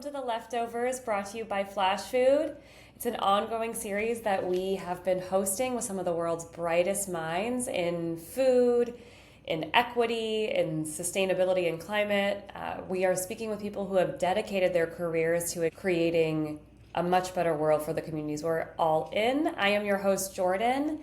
to The Leftovers, brought to you by Flashfood. It's an ongoing series that we have been hosting with some of the world's brightest minds in food, in equity, in sustainability and climate. We are speaking with people who have dedicated their careers to creating a much better world for the communities we're all in. I am your host, Jordan.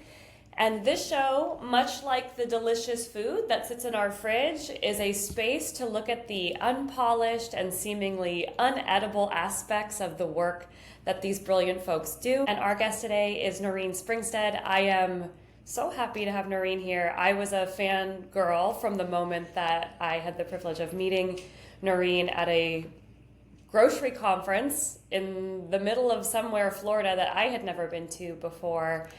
And this show, much like the delicious food that sits in our fridge, is a space to look at the unpolished and seemingly unedible aspects of the work that these brilliant folks do. And our guest today is Noreen Springstead. I am so happy to have Noreen here. I was a fangirl from the moment that I had the privilege of meeting Noreen at a grocery conference in the middle of somewhere, Florida, that I had never been to before.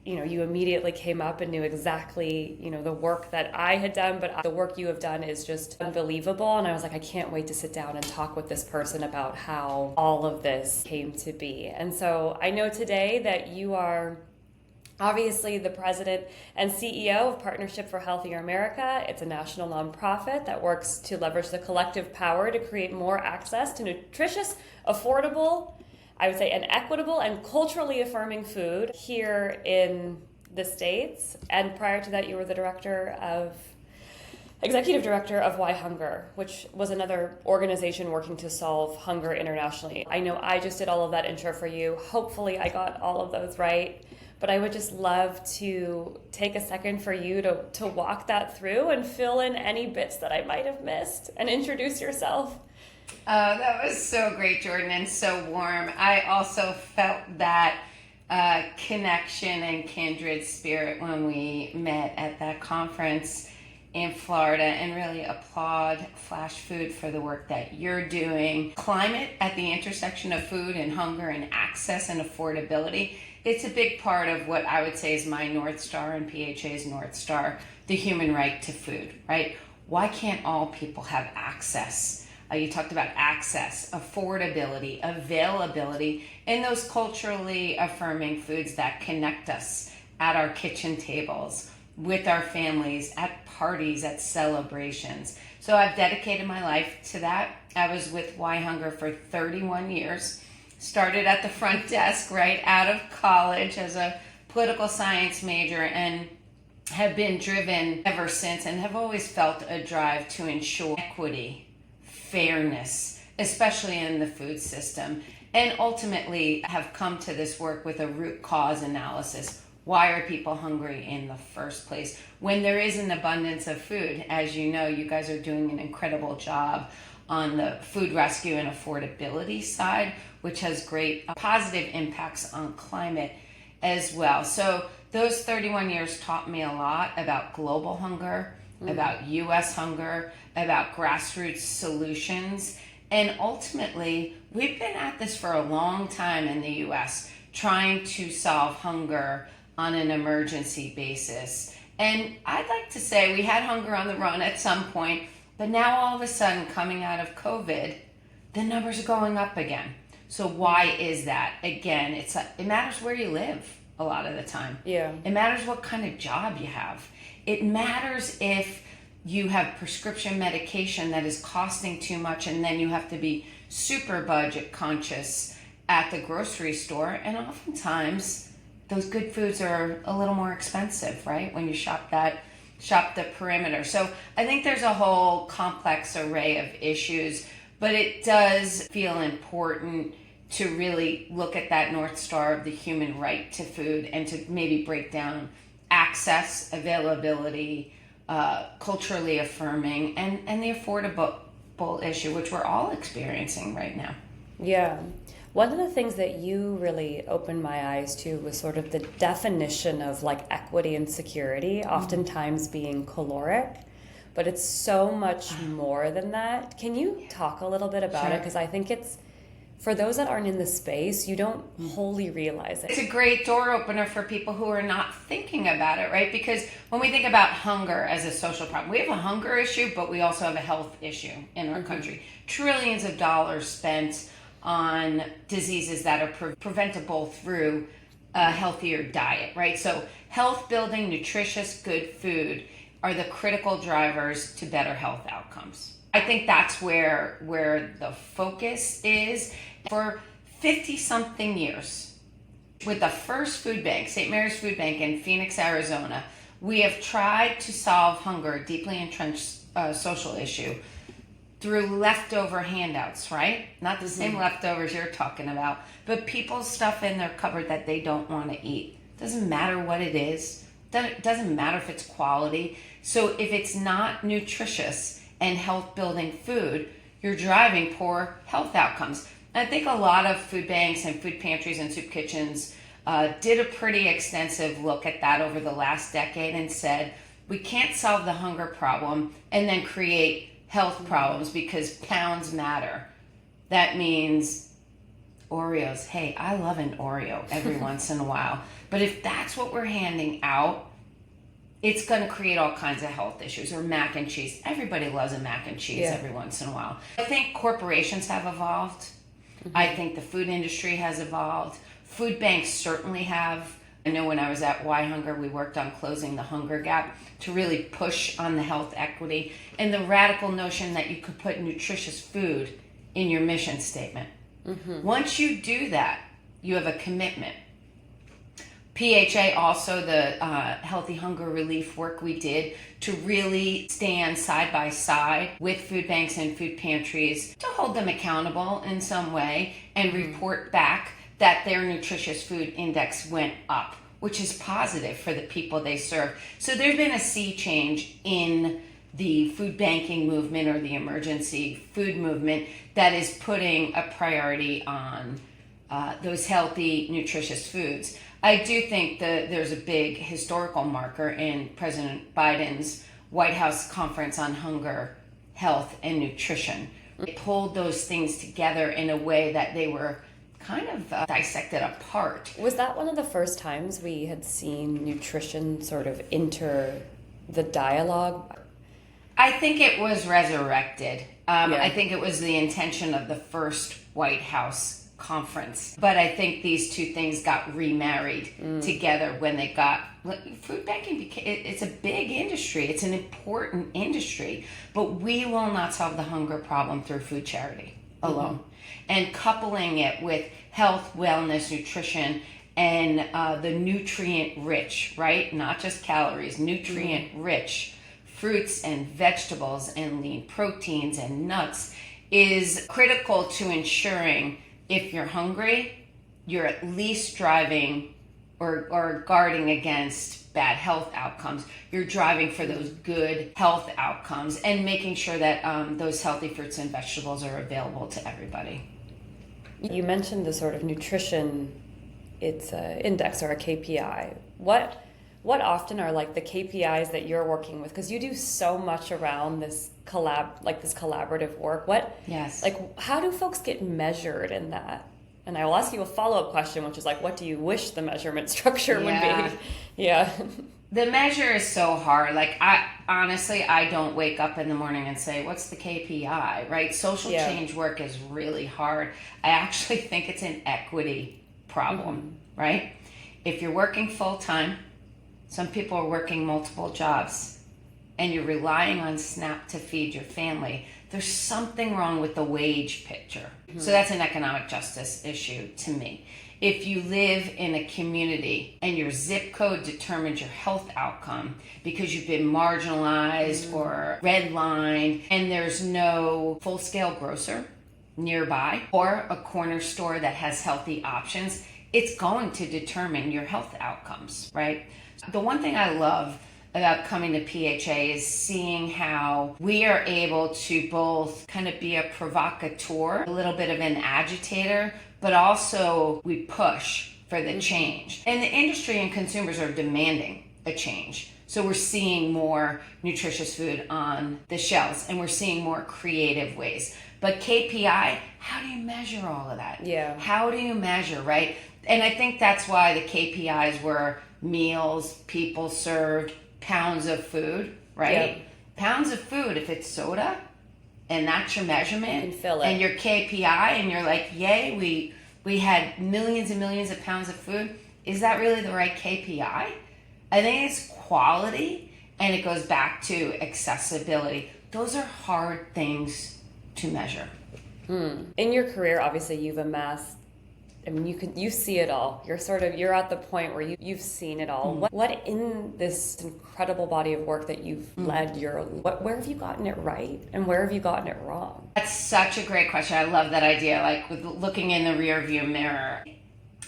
You immediately came up and knew exactly, the work that I had done, but the work you have done is just unbelievable. And I was like, I can't wait to sit down and talk with this person about how all of this came to be. And so I know today that you are obviously the president and CEO of Partnership for Healthier America. It's a national nonprofit that works to leverage the collective power to create more access to nutritious, affordable, I would say, an equitable and culturally affirming food here in the States. And prior to that, you were the executive director of Why Hunger, which was another organization working to solve hunger internationally. I know I just did all of that intro for you. Hopefully I got all of those right. But I would just love to take a second for you to walk that through and fill in any bits that I might have missed and introduce yourself. That was so great, Jordan, and so warm. I also felt that connection and kindred spirit when we met at that conference in Florida, and really applaud Flashfood for the work that you're doing. Climate at the intersection of food and hunger and access and affordability. It's a big part of what I would say is my North Star and PHA's North Star, the human right to food, right? Why can't all people have access? You talked about access, affordability, availability, and those culturally affirming foods that connect us at our kitchen tables, with our families, at parties, at celebrations. So I've dedicated my life to that. I was with Why Hunger for 31 years. Started at the front desk right out of college as a political science major, and have been driven ever since, and have always felt a drive to ensure equity, fairness, especially in the food system, and ultimately have come to this work with a root cause analysis. Why are people hungry in the first place? When there is an abundance of food, as you know, you guys are doing an incredible job on the food rescue and affordability side, which has great positive impacts on climate as well. So those 31 years taught me a lot about global hunger, about U.S. hunger, about grassroots solutions. And ultimately, we've been at this for a long time in the U.S., trying to solve hunger on an emergency basis. And I'd like to say we had hunger on the run at some point, but now all of a sudden, coming out of COVID, the numbers are going up again. So why is that? Again, it matters where you live a lot of the time. Yeah. It matters what kind of job you have. It matters if you have prescription medication that is costing too much, and then you have to be super budget conscious at the grocery store. And oftentimes those good foods are a little more expensive, right? When you shop the perimeter. So I think there's a whole complex array of issues, but it does feel important to really look at that North Star of the human right to food, and to maybe break down access, availability, culturally affirming, and the affordable issue, which we're all experiencing right now. Yeah. One of the things that you really opened my eyes to was sort of the definition of equity and security, oftentimes being caloric, but it's so much more than that. Can you talk a little bit about it? Because I think it's, for those that aren't in the space, you don't wholly realize it. It's a great door opener for people who are not thinking about it, right? Because when we think about hunger as a social problem, we have a hunger issue, but we also have a health issue in our country. Trillions of dollars spent on diseases that are preventable through a healthier diet, right? So health building, nutritious, good food are the critical drivers to better health outcomes. I think that's where the focus is. For 50-something years, with the first food bank, St. Mary's Food Bank in Phoenix, Arizona, we have tried to solve hunger, a deeply entrenched social issue, through leftover handouts, right? Not the same leftovers you're talking about, but people's stuff in their cupboard that they don't want to eat. Doesn't matter what it is. Doesn't matter if it's quality. So if it's not nutritious and health-building food, you're driving poor health outcomes. I think a lot of food banks and food pantries and soup kitchens did a pretty extensive look at that over the last decade and said, we can't solve the hunger problem and then create health problems because pounds matter. That means Oreos. Hey, I love an Oreo every once in a while. But if that's what we're handing out, it's going to create all kinds of health issues. Or mac and cheese. Everybody loves a mac and cheese every once in a while. I think corporations have evolved. I think the food industry has evolved. Food banks certainly have. I know when I was at Why Hunger, we worked on closing the hunger gap to really push on the health equity and the radical notion that you could put nutritious food in your mission statement. Once you do that, you have a commitment. PHA also, the healthy hunger relief work we did to really stand side by side with food banks and food pantries to hold them accountable in some way and report back that their nutritious food index went up, which is positive for the people they serve. So there's been a sea change in the food banking movement or the emergency food movement that is putting a priority on those healthy, nutritious foods. I do think that there's a big historical marker in President Biden's White House Conference on Hunger, Health, and Nutrition. It pulled those things together in a way that they were kind of dissected apart. Was that one of the first times we had seen nutrition sort of enter the dialogue? I think it was resurrected. I think it was the intention of the first White House conference. But I think these two things got remarried together when they got... Food banking, it's a big industry. It's an important industry. But we will not solve the hunger problem through food charity alone. And coupling it with health, wellness, nutrition, and the nutrient-rich, right? Not just calories, nutrient-rich fruits and vegetables and lean proteins and nuts is critical to ensuring if you're hungry, you're at least driving or guarding against bad health outcomes. You're driving for those good health outcomes and making sure that those healthy fruits and vegetables are available to everybody. You mentioned the sort of nutrition, it's an index or a KPI. What often are like the KPIs that you're working with? Because you do so much around this collaborative work. Yes. Like, how do folks get measured in that? And I will ask you a follow-up question, which is like, what do you wish the measurement structure would be? Yeah. The measure is so hard. Like, I don't wake up in the morning and say, what's the KPI, right? Social change work is really hard. I actually think it's an equity problem, right? If you're working full-time, some people are working multiple jobs, and you're relying on SNAP to feed your family, there's something wrong with the wage picture. So that's an economic justice issue to me. If you live in a community and your zip code determines your health outcome because you've been marginalized or redlined and there's no full-scale grocer nearby or a corner store that has healthy options, it's going to determine your health outcomes, right? The one thing I love about coming to PHA is seeing how we are able to both kind of be a provocateur, a little bit of an agitator, but also we push for the change. And the industry and consumers are demanding a change. So we're seeing more nutritious food on the shelves and we're seeing more creative ways. But KPI, how do you measure all of that? Yeah. How do you measure, right? And I think that's why the KPIs were meals, people served, pounds of food, right? Yep. Pounds of food, if it's soda and that's your measurement You can fill it. and your KPI and you're like, yay, we had millions and millions of pounds of food. Is that really the right KPI? I think it's quality and it goes back to accessibility. those are hard things to measure. In your career, obviously, you've amassed. I mean, you see it all. You're at the point where you've seen it all. What in this incredible body of work that you've led, where have you gotten it right and where have you gotten it wrong? That's such a great question. I love that idea. Like with looking in the rearview mirror,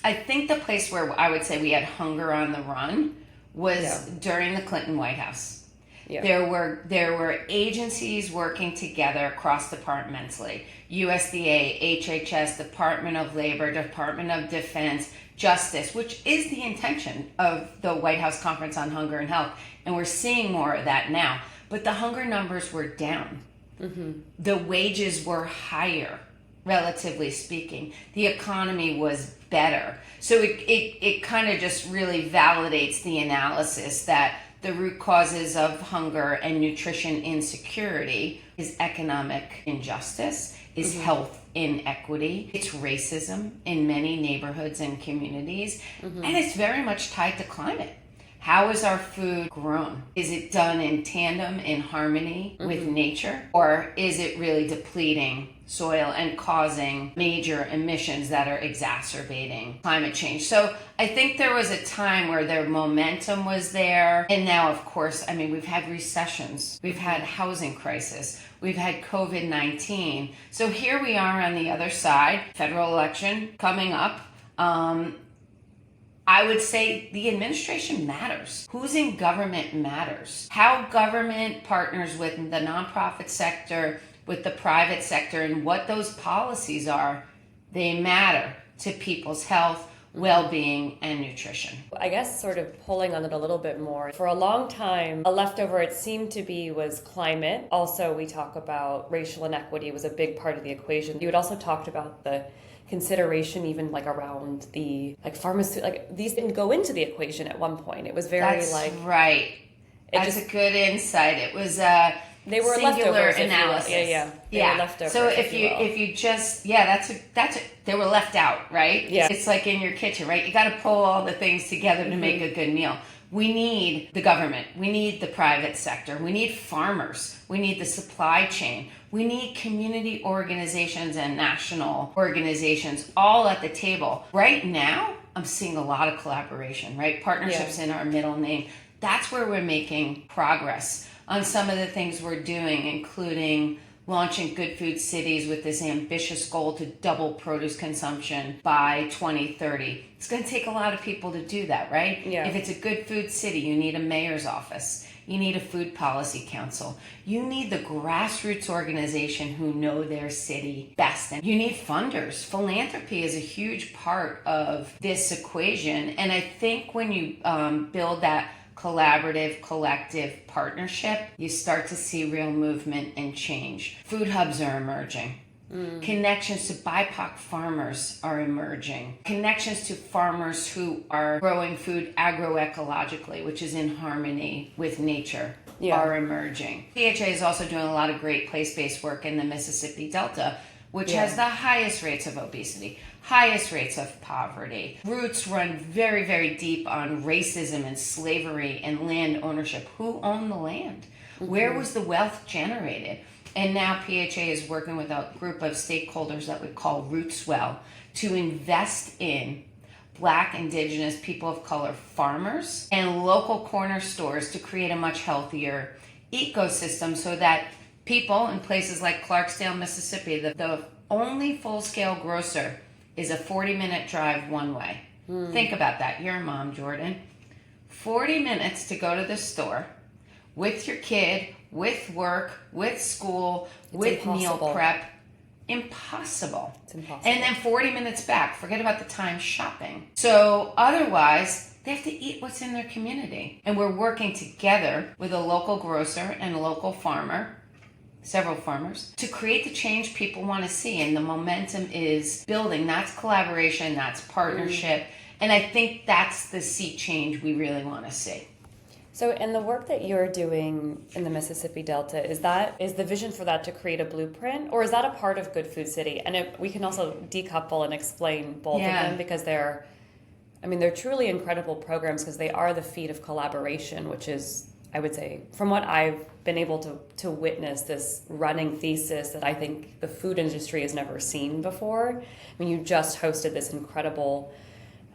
I think the place where I would say we had hunger on the run was during the Clinton White House. Yeah. There were agencies working together cross-departmentally. USDA, HHS, Department of Labor, Department of Defense, Justice, which is the intention of the White House Conference on Hunger and Health. And we're seeing more of that now. But the hunger numbers were down. The wages were higher, relatively speaking. The economy was better. So it kind of just really validates the analysis that the root causes of hunger and nutrition insecurity is economic injustice, is health inequity, it's racism in many neighborhoods and communities, and it's very much tied to climate. How is our food grown? Is it done in tandem, in harmony with nature? Or is it really depleting soil and causing major emissions that are exacerbating climate change? So I think there was a time where their momentum was there. And now, of course, I mean, we've had recessions. We've had housing crisis. We've had COVID-19. So here we are on the other side, federal election coming up. I would say the administration matters. Who's in government matters. How government partners with the nonprofit sector, with the private sector, and what those policies are, they matter to people's health, well-being, and nutrition. I guess sort of pulling on it a little bit more. For a long time, a leftover, it seemed to be, was climate. Also, we talk about racial inequity was a big part of the equation. You had also talked about the consideration even like around the pharmaceutical, these didn't go into the equation at one point. It was very right. That's a good insight. It was they were singular leftovers, analysis. They were leftovers. So if you just they were left out, right? Yeah. It's like in your kitchen, right? You got to pull all the things together to make a good meal. We need the government. We need the private sector. We need farmers. We need the supply chain. We need community organizations and national organizations all at the table. Right now, I'm seeing a lot of collaboration, right? Partnerships in our middle name. That's where we're making progress on some of the things we're doing, including launching Good Food Cities with this ambitious goal to double produce consumption by 2030. It's going to take a lot of people to do that, right? Yeah. If it's a good food city, you need a mayor's office. You need a food policy council. You need the grassroots organization who know their city best. And you need funders. Philanthropy is a huge part of this equation. And I think when you build that collaborative, collective partnership, you start to see real movement and change. Food hubs are emerging. Connections to BIPOC farmers are emerging. Connections to farmers who are growing food agroecologically, which is in harmony with nature, are emerging. PHA is also doing a lot of great place-based work in the Mississippi Delta, which has the highest rates of obesity, highest rates of poverty. Roots run very, very deep on racism and slavery and land ownership. Who owned the land? Where was the wealth generated? And now PHA is working with a group of stakeholders that we call Rootswell to invest in Black, Indigenous, people of color farmers and local corner stores to create a much healthier ecosystem so that people in places like Clarksdale, Mississippi, the only full-scale grocer is a 40-minute drive one way. Think about that. You're a mom, Jordan. 40 minutes to go to the store with your kid, with work, with school, with meal prep. Impossible. It's impossible. And then 40 minutes back. Forget about the time shopping. So otherwise, they have to eat what's in their community. And we're working together with a local grocer and a local farmer, several farmers, to create the change people want to see. And the momentum is building. That's collaboration. That's partnership. And I think that's the sea change we really want to see. So in the work that you're doing in the Mississippi Delta, is the vision for that to create a blueprint, or is that a part of Good Food City? And we can also decouple and explain both of them, because they're truly incredible programs, because they are the feet of collaboration, which is, I would say, from what I've been able to witness, this running thesis that I think the food industry has never seen before. I mean, you just hosted this incredible,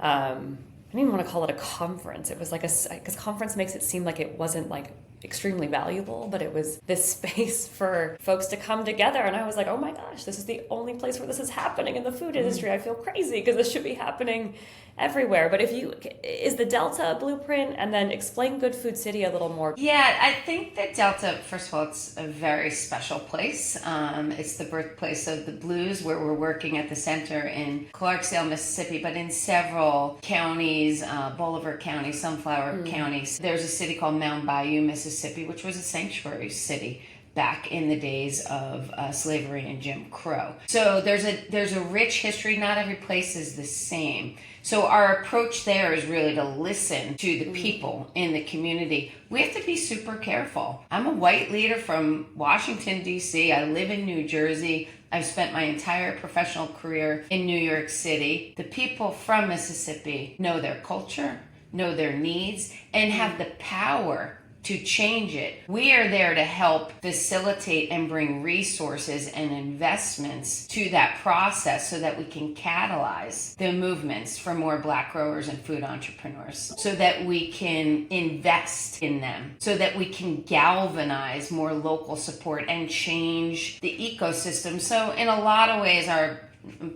I don't even want to call it a conference. It was like because conference makes it seem like it wasn't like extremely valuable, but it was this space for folks to come together. And I was like, oh my gosh, this is the only place where this is happening in the food industry. I feel crazy because this should be happening everywhere. But is the Delta a blueprint? And then explain Good Food City a little more. Yeah, I think that Delta, first of all, it's a very special place. It's the birthplace of the blues, where we're working at the center in Clarksdale, Mississippi, but in several counties, Bolivar County, Sunflower counties. There's a city called Mound Bayou, Mississippi, which was a sanctuary city back in the days of slavery and Jim Crow. So there's a rich history. Not every place is the same. So our approach there is really to listen to the people in the community. We have to be super careful. I'm a white leader from Washington, D.C. I live in New Jersey. I've spent my entire professional career in New York City. The people from Mississippi know their culture, know their needs, and have the power to change it. We are there to help facilitate and bring resources and investments to that process so that we can catalyze the movements for more Black growers and food entrepreneurs, so that we can invest in them, so that we can galvanize more local support and change the ecosystem. So in a lot of ways, our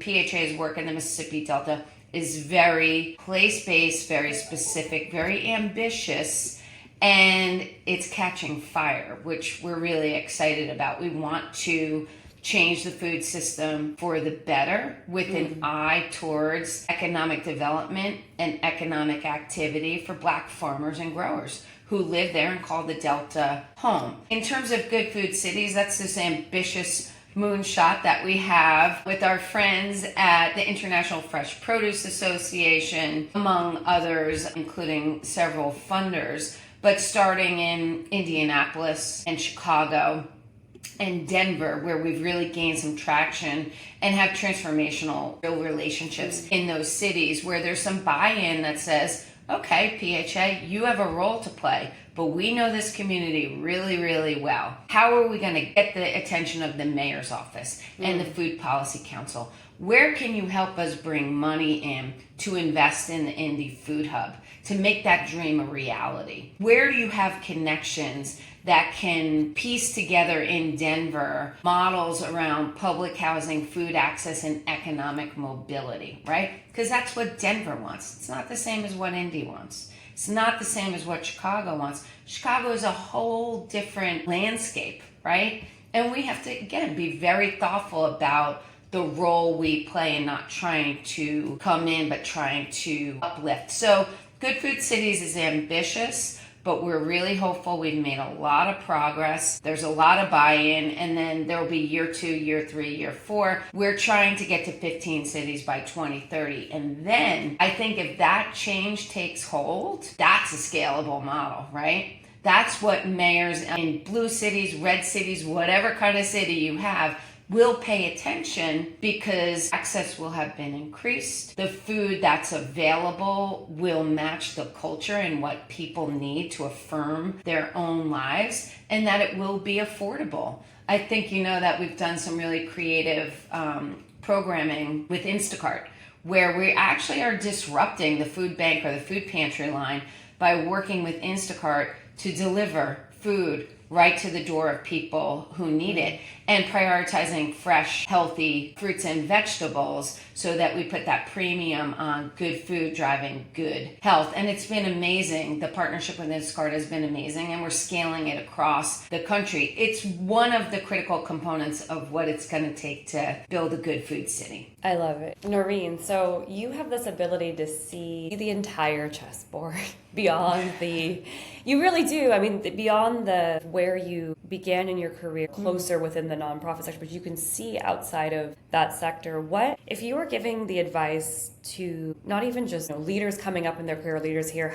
PHA's work in the Mississippi Delta is very place-based, very specific, very ambitious, and it's catching fire, which we're really excited about. We want to change the food system for the better with an eye towards economic development and economic activity for Black farmers and growers who live there and call the Delta home. In terms of Good Food Cities, that's this ambitious moonshot that we have with our friends at the International Fresh Produce Association, among others, including several funders. But starting in Indianapolis and Chicago and Denver, where we've really gained some traction and have transformational real relationships in those cities, where there's some buy-in that says, okay, PHA, you have a role to play, but we know this community really, really well. How are we going to get the attention of the mayor's office and the Food Policy Council? Where can you help us bring money in to invest in the Indy Food Hub, to make that dream a reality? Where do you have connections that can piece together in Denver models around public housing, food access, and economic mobility, right? Because that's what Denver wants. It's not the same as what Indy wants. It's not the same as what Chicago wants. Chicago is a whole different landscape, right? And we have to, again, be very thoughtful about the role we play in not trying to come in, but trying to uplift. So Good Food Cities is ambitious, but we're really hopeful. We've made a lot of progress. There's a lot of buy-in, and then there'll be year 2, year 3, year 4. We're trying to get to 15 cities by 2030. And then I think if that change takes hold, that's a scalable model, right? That's what mayors in blue cities, red cities, whatever kind of city you have, will pay attention, because access will have been increased. The food that's available will match the culture and what people need to affirm their own lives, and that it will be affordable. I think you know that we've done some really creative programming with Instacart, where we actually are disrupting the food bank or the food pantry line by working with Instacart to deliver food right to the door of people who need it, and prioritizing fresh, healthy fruits and vegetables so that we put that premium on good food driving good health. And it's been amazing. The partnership with Instacart has been amazing, and we're scaling it across the country. It's one of the critical components of what it's going to take to build a good food city. I love it. Noreen, so you have this ability to see the entire chessboard beyond you really do. I mean, beyond where you began in your career, closer within the nonprofit sector, but you can see outside of that sector. What, if you were giving the advice to not even just leaders coming up in their career, leaders here,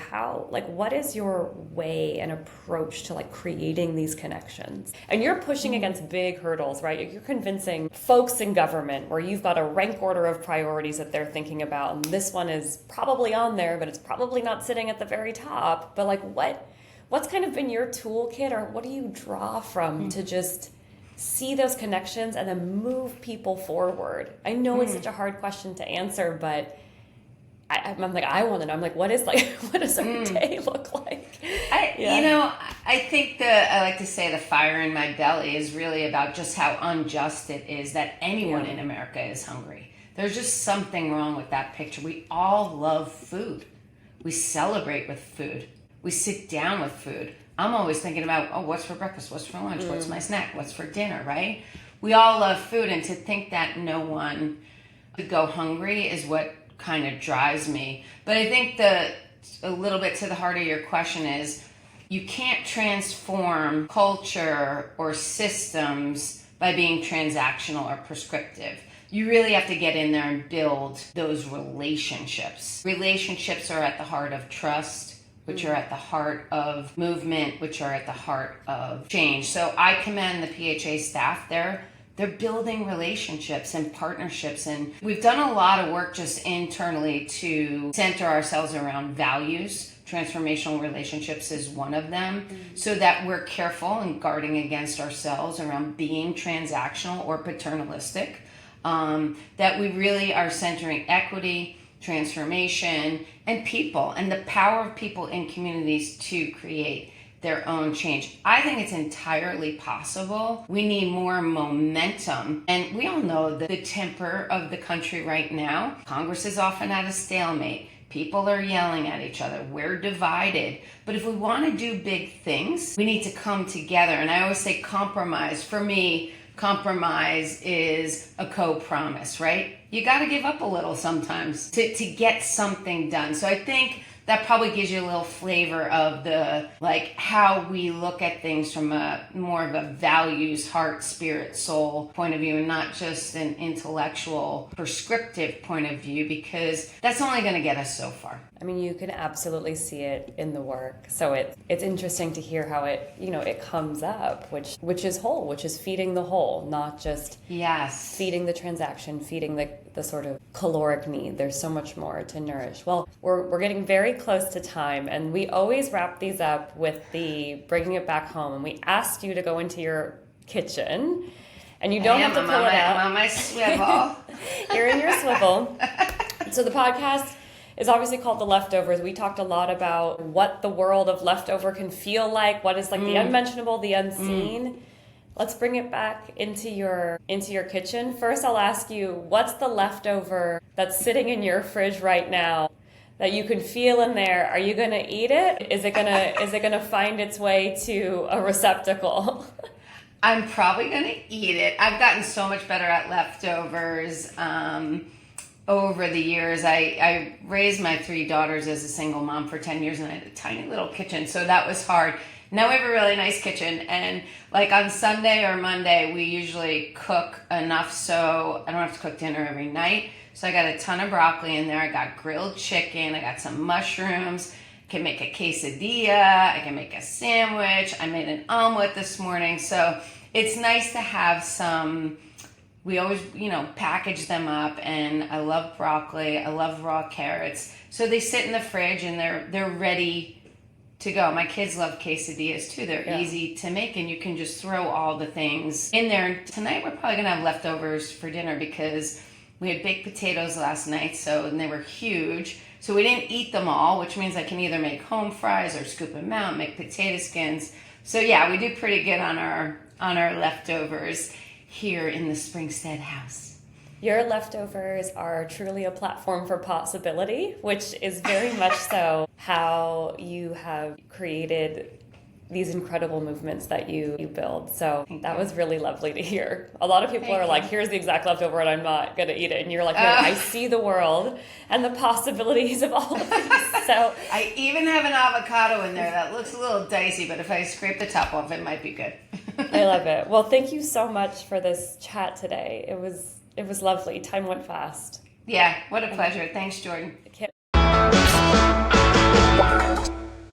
what is your way and approach to creating these connections? And you're pushing against big hurdles, right? You're convincing folks in government where you've got a rank order of priorities that they're thinking about, and this one is probably on there, but it's probably not sitting at the very top. But what's kind of been your toolkit, or what do you draw from to just see those connections and then move people forward? I know it's such a hard question to answer, but I'm like, I want to know. I'm like, what does our day look like? I think I like to say the fire in my belly is really about just how unjust it is that anyone in America is hungry. There's just something wrong with that picture. We all love food. We celebrate with food. We sit down with food. I'm always thinking about, what's for breakfast? What's for lunch? What's my snack? What's for dinner, right? We all love food, and to think that no one could go hungry is what kind of drives me. But I think a little bit to the heart of your question is, you can't transform culture or systems by being transactional or prescriptive. You really have to get in there and build those relationships. Relationships are at the heart of trust, which are at the heart of movement, which are at the heart of change. So I commend the PHA staff there. They're building relationships and partnerships. And we've done a lot of work just internally to center ourselves around values. Transformational relationships is one of them, so that we're careful and guarding against ourselves around being transactional or paternalistic. That we really are centering equity, transformation, and people, and the power of people in communities to create their own change. I think it's entirely possible. We need more momentum. And we all know the temper of the country right now. Congress is often at a stalemate. People are yelling at each other. We're divided. But if we want to do big things, we need to come together. And I always say compromise. For me, compromise is a co-promise, right? You got to give up a little sometimes to get something done. So I think that probably gives you a little flavor of how we look at things from a more of a values, heart, spirit, soul point of view, and not just an intellectual, prescriptive point of view, because that's only going to get us so far. I mean, you can absolutely see it in the work. So it's interesting to hear how it comes up, which is whole, which is feeding the whole, not just feeding the transaction, feeding the sort of caloric need. There's so much more to nourish. Well, we're getting very close to time, and we always wrap these up with the bringing it back home. And we asked you to go into your kitchen, and you don't have to pull it out. I'm on my swivel. You're in your swivel. So the podcast is obviously called The Leftovers. We talked a lot about what the world of leftover can feel like, what is like the unmentionable, the unseen. Let's bring it back into your kitchen. First, I'll ask you, what's the leftover that's sitting in your fridge right now that you can feel in there? Are you going to eat it? Is it going to find its way to a receptacle? I'm probably going to eat it. I've gotten so much better at leftovers over the years. I raised my 3 daughters as a single mom for 10 years, and I had a tiny little kitchen, so that was hard. Now we have a really nice kitchen, and like on Sunday or Monday, we usually cook enough so I don't have to cook dinner every night. So I got a ton of broccoli in there. I got grilled chicken. I got some mushrooms. I can make a quesadilla. I can make a sandwich. I made an omelet this morning. So it's nice to have some. We always, package them up, and I love broccoli. I love raw carrots. So they sit in the fridge, and they're ready to go. My kids love quesadillas too. They're easy to make, and you can just throw all the things in there. Tonight we're probably gonna have leftovers for dinner because we had baked potatoes last night, and they were huge. So we didn't eat them all, which means I can either make home fries or scoop them out, make potato skins. So yeah, we do pretty good on our leftovers here in the Springstead house. Your leftovers are truly a platform for possibility, which is very much so how you have created these incredible movements that you build. So that was really lovely to hear. A lot of people are like, here's the exact leftover and I'm not going to eat it. And you're like, no, I see the world and the possibilities of all of these. So I even have an avocado in there that looks a little dicey, but if I scrape the top off, it might be good. I love it. Well, thank you so much for this chat today. It was lovely. Time went fast. Yeah, what a pleasure. Thanks, Jordan.